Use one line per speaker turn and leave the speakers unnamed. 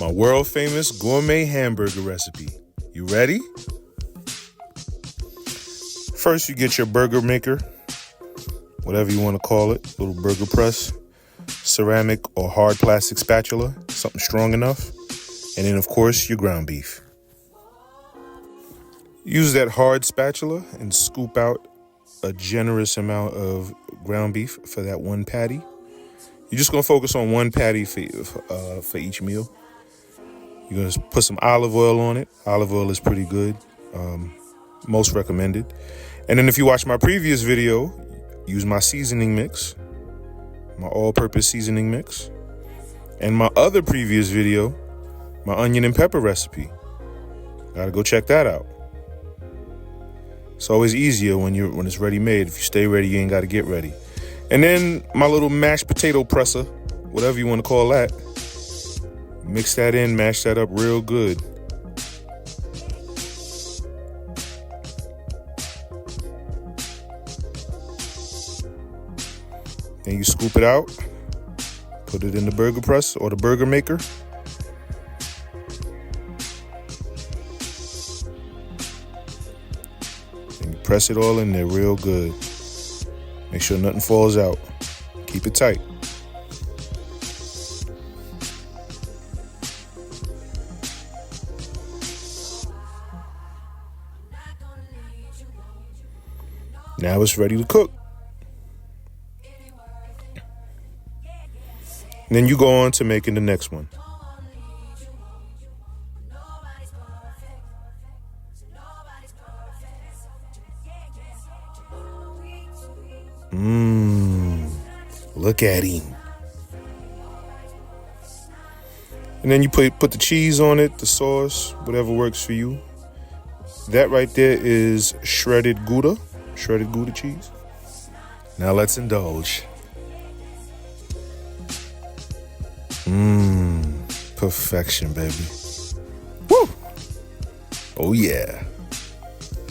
my world famous gourmet hamburger recipe. You ready? First, you get your burger maker, whatever you want to call it, little burger press, ceramic or hard plastic spatula, something strong enough, and then of course your ground beef. Use that hard spatula and scoop out a generous amount of ground beef for that one patty. You're just gonna focus on one patty for each meal. You're gonna put some olive oil on it. Olive oil is pretty good, most recommended. And then if you watch my previous video, use my seasoning mix, my all-purpose seasoning mix, and my other previous video, my onion and pepper recipe. Gotta go check that out. It's always easier when it's ready-made. If you stay ready, you ain't gotta get ready. And then my little mashed potato presser, whatever you want to call that. Mix that in, mash that up real good. Then you scoop it out, put it in the burger press or the burger maker. And you press it all in there real good. Make sure nothing falls out. Keep it tight. Now it's ready to cook. And then you go on to making the next one. Look at him. And then you put the cheese on it, the sauce, whatever works for you. That right there is shredded Gouda cheese. Now let's indulge. Perfection, baby. Woo! Oh yeah.